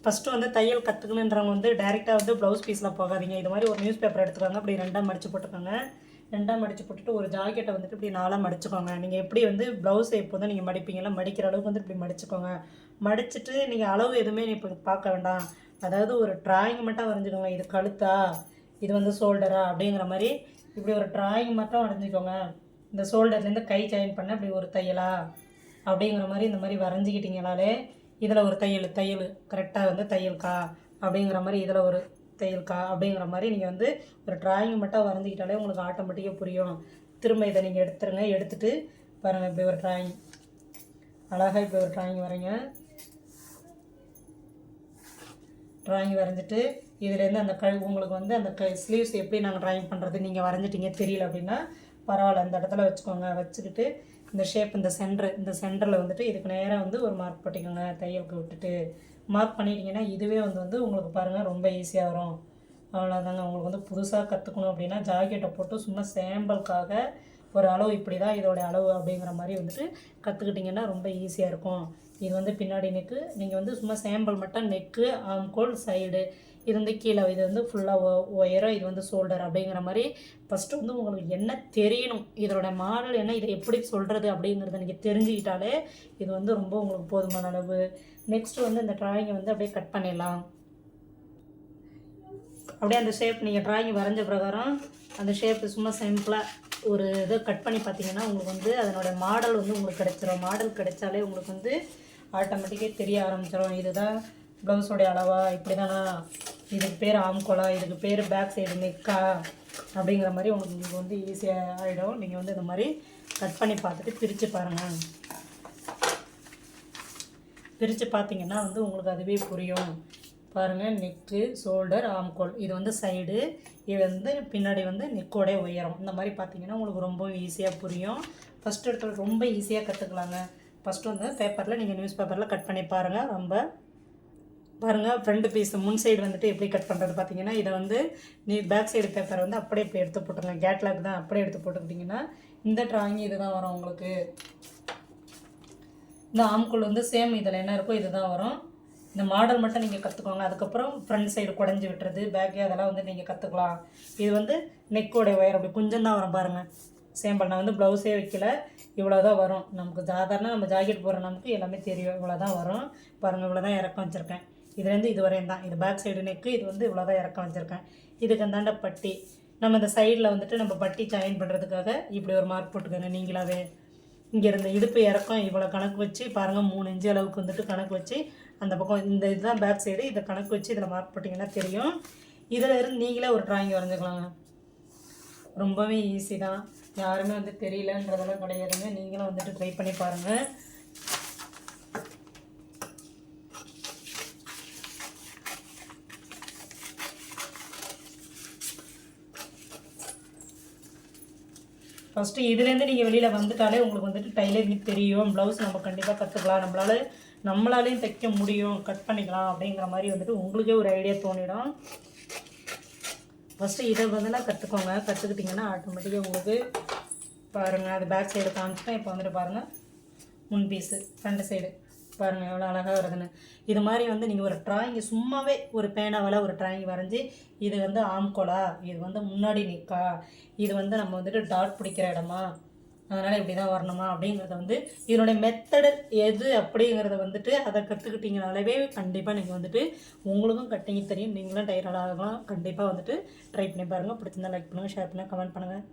First வந்து தையல் கற்றுக்கணுன்றவங்க வந்து டேரெக்டாக வந்து ப்ளவுஸ் பீஸில் போகாதீங்க. இது மாதிரி ஒரு நியூஸ் பேப்பர் எடுத்துக்கோங்க. அப்படி 2ஆக மடித்து போட்டுக்கோங்க. 2ஆக மடித்து போட்டுட்டு ஒரு ஜாக்கெட்டை வந்துட்டு இப்படி 4ஆக மடிச்சுக்கோங்க. நீங்கள் எப்படி வந்து ப்ளவுஸை எப்போதும் நீங்கள் மடிப்பீங்களா, மடிக்கிற அளவுக்கு வந்து இப்படி மடிச்சுக்கோங்க. மடிச்சுட்டு நீங்கள் அளவு எதுவுமே இப்போ பார்க்க வேண்டாம். அதாவது ஒரு ட்ராயிங் மட்டும் வரைஞ்சிக்கோங்க. இது கழுத்தா, இது வந்து ஷோல்டரா அப்படிங்கிற மாதிரி இப்படி ஒரு ட்ராயிங் மட்டும் வரைஞ்சிக்கோங்க. இந்த ஷோல்டர்லேருந்து கை ஜாயின் பண்ண இப்படி ஒரு தையலா அப்படிங்கிற மாதிரி இந்த மாதிரி வரைஞ்சிக்கிட்டிங்கனாலே இதில் ஒரு தையல் கரெக்டாக வந்து தையல்கா அப்படிங்கிற மாதிரி இதில் ஒரு தையல்கா அப்படிங்கிற மாதிரி நீங்கள் வந்து ஒரு ட்ராயிங் மட்டும் வரைஞ்சிக்கிட்டாலே உங்களுக்கு ஆட்டோமேட்டிக்காக புரியும். திரும்ப இதை நீங்கள் எடுத்துருங்க. எடுத்துகிட்டு பாருங்கள், இப்படி ஒரு ட்ராயிங் அழகாக இப்படி ஒரு ட்ராயிங் வரைங்க. ட்ராயிங் வரைஞ்சிட்டு இதுலேருந்து அந்த உங்களுக்கு வந்து அந்த ஸ்லீவ்ஸ் எப்படி நாங்கள் ட்ராயிங் பண்ணுறது நீங்கள் வரைஞ்சிட்டிங்க தெரியல அப்படின்னா பரவாயில்ல, அந்த இடத்துல வச்சுக்கோங்க. வச்சுக்கிட்டு இந்த ஷேப் இந்த சென்டரில் வந்துட்டு இதுக்கு நேராக வந்து ஒரு மார்க் பண்ணிக்கோங்க. தையலுக்கு விட்டுட்டு மார்க் பண்ணிட்டீங்கன்னா இதுவே வந்து உங்களுக்கு பாருங்கள் ரொம்ப ஈஸியாக வரும். அவ்வளோதாங்க. உங்களுக்கு வந்து புதுசாக கற்றுக்கணும் அப்படின்னா ஜாக்கெட்டை போட்டு சும்மா சாம்பிளுக்காக ஒரு அளவு இப்படி தான் இதோடைய அளவு அப்படிங்கிற மாதிரி வந்துட்டு கற்றுக்கிட்டிங்கன்னா ரொம்ப ஈஸியாக இருக்கும். இது வந்து பின்னாடி நெக்கு, நீங்கள் வந்து சும்மா சாம்பிள் மட்டும் நெக்கு, ஆம்கோல், சைடு, இது வந்து கீழே, இது வந்து ஃபுல்லாக ஒயரம், இது வந்து ஷோல்டர் அப்படிங்கிற மாதிரி ஃபஸ்ட்டு வந்து உங்களுக்கு என்ன தெரியணும், இதோட மாடல் என்ன, இதை எப்படி சொல்கிறது அப்படிங்கிறத நீங்கள் தெரிஞ்சுக்கிட்டாலே இது வந்து ரொம்ப உங்களுக்கு போதுமான அளவு. நெக்ஸ்ட்டு வந்து இந்த ட்ராயிங்கை வந்து அப்படியே கட் பண்ணிடலாம். அப்படியே அந்த ஷேப் நீங்கள் ட்ராயிங் வரைஞ்ச பிரகாரம் அந்த ஷேப்பு சும்மா சிம்பிளாக ஒரு இதை கட் பண்ணி பார்த்தீங்கன்னா உங்களுக்கு வந்து அதனோட மாடல் வந்து உங்களுக்கு கிடைச்சிரும். மாடல் கிடைச்சாலே உங்களுக்கு வந்து ஆட்டோமேட்டிக்காக தெரிய ஆரம்பிச்சிடும். இதுதான் ப்ளவுஸோடைய அளவா, இப்படி தானா, இதுக்கு பேர் ஆம்கோலா, இதுக்கு பேர் பேக் சைடு நெக்கா அப்படிங்கிற மாதிரி உங்களுக்கு வந்து ஈஸியாக ஆகிடும். நீங்கள் வந்து இந்த மாதிரி கட் பண்ணி பார்த்துட்டு பிரித்து பாருங்கள். பிரித்து பார்த்தீங்கன்னா வந்து உங்களுக்கு அதுவே புரியும். பாருங்கள், நெக்கு, ஷோல்டர், ஆம்கோல், இது வந்து சைடு, இது வந்து பின்னாடி வந்து நெக்கோடைய உயரம். இந்த மாதிரி பார்த்தீங்கன்னா உங்களுக்கு ரொம்ப ஈஸியாக புரியும். ஃபஸ்ட்டு எடுத்து ரொம்ப ஈஸியாக கற்றுக்கலாங்க. ஃபஸ்ட்டு வந்து பேப்பரில் நீங்கள் நியூஸ் பேப்பரில் கட் பண்ணி பாருங்கள். ரொம்ப பாருங்கள், ஃப்ரண்ட் பீஸ் முன் சைடு வந்துட்டு எப்படி கட் பண்ணுறது பார்த்தீங்கன்னா, இதை வந்து பேக் சைடு பேப்பரை வந்து அப்படியே இப்படி எடுத்து போட்டுருங்க. கேட்லாக் தான் அப்படியே எடுத்து போட்டுக்கிட்டிங்கன்னா இந்த ட்ராயிங் இது தான் வரும் உங்களுக்கு. இந்த ஆம்கோல் வந்து சேம் இதில் என்ன இருக்கோ இது தான் வரும். இந்த மாடல் மட்டும் நீங்கள் கற்றுக்கோங்க. அதுக்கப்புறம் ஃப்ரண்ட் சைடு குடஞ்சி விட்டுறது, பேக்கு, அதெல்லாம் வந்து நீங்கள் கற்றுக்கலாம். இது வந்து நெக்கோடைய ஒயர் அப்படி கொஞ்சம் தான் வரும் பாருங்கள். சேம்பிள் நான் வந்து ப்ளவுஸே வைக்கல, இவ்வளோ தான் வரும். நமக்கு சாதாரண நம்ம ஜாக்கெட் போடுற நமக்கு எல்லாமே தெரியும். இவ்வளோ தான் வரும் பாருங்கள். இவ்வளோ தான் இறக்கம் வச்சுருக்கேன். இதுலேருந்து இது வரையும் தான். இது பேக் சைடு நெக்கு, இது வந்து இவ்வளோ தான் இறக்கம் வச்சுருக்கேன். இதுக்கு அந்தாண்ட பட்டி, நம்ம இந்த சைடில் வந்துட்டு நம்ம பட்டி ஜாயின் பண்ணுறதுக்காக இப்படி ஒரு மார்க் போட்டுக்கோங்க நீங்களாவே. இங்கே இருந்த இடுப்பு இறக்கம் இவ்வளோ கணக்கு வச்சு பாருங்கள், 3 இன்ச்சு அளவுக்கு வந்துட்டு கணக்கு வச்சு அந்த பக்கம் இந்த இதுதான் பேக் சைடு, இதை கணக்கு வச்சு இதில் மார்க் போட்டிங்கன்னா தெரியும். இதில் இருந்து நீங்களே ஒரு ட்ராயிங் வரைஞ்சிக்கலாங்க. ரொம்பவே ஈஸி தான். யாருமே வந்து தெரியலன்றதெல்லாம் கிடையாதுங்க. நீங்களும் வந்துட்டு ட்ரை பண்ணி பாருங்கள். ஃபஸ்ட்டு இதுலேருந்து நீங்கள் வெளியில் வந்துட்டாலே உங்களுக்கு வந்துட்டு டைலரிங் தெரியும். ப்ளவுஸ் நம்ம கண்டிப்பாக கற்றுக்கலாம். நம்மளாலையும் தைக்க முடியும், கட் பண்ணிக்கலாம் அப்படிங்கிற மாதிரி வந்துட்டு உங்களுக்கே ஒரு ஐடியா தோணிடும். ஃபஸ்ட்டு இதை வந்து கற்றுக்கோங்க. கற்றுக்கிட்டிங்கன்னா ஆட்டோமேட்டிக்காக உங்களுக்கு பாருங்கள், அது பேக் சைடு காமிச்சிட்டேன். இப்போ வந்துட்டு பாருங்கள், முன் பீஸு, ஃப்ரண்ட் சைடு பாருங்கள் எவ்வளோ அழகாக வருதுன்னு. இது மாதிரி வந்து நீங்கள் ஒரு ட்ராயிங் சும்மாவே ஒரு பேனாவில் ஒரு ட்ராயிங் வரைஞ்சி, இது வந்து ஆம்கோலா, இது வந்து முன்னாடி நிற்கா, இது வந்து நம்ம வந்துட்டு டாட் பிடிக்கிற இடமா, அதனால் இப்படி தான் வரணுமா அப்படிங்கிறத வந்து இதனுடைய மெத்தடு எது அப்படிங்கிறத வந்துட்டு அதை கற்றுக்கிட்டிங்கனாலே கண்டிப்பாக நீங்கள் வந்துட்டு உங்களுக்கும் கட்டிங் தெரியும். நீங்களும் டைலர் ஆகலாம். கண்டிப்பாக வந்துட்டு ட்ரை பண்ணி பாருங்கள். பிடிச்சிருந்தா லைக் பண்ணுங்கள், ஷேர் பண்ணுங்கள், கமெண்ட் பண்ணுங்கள்.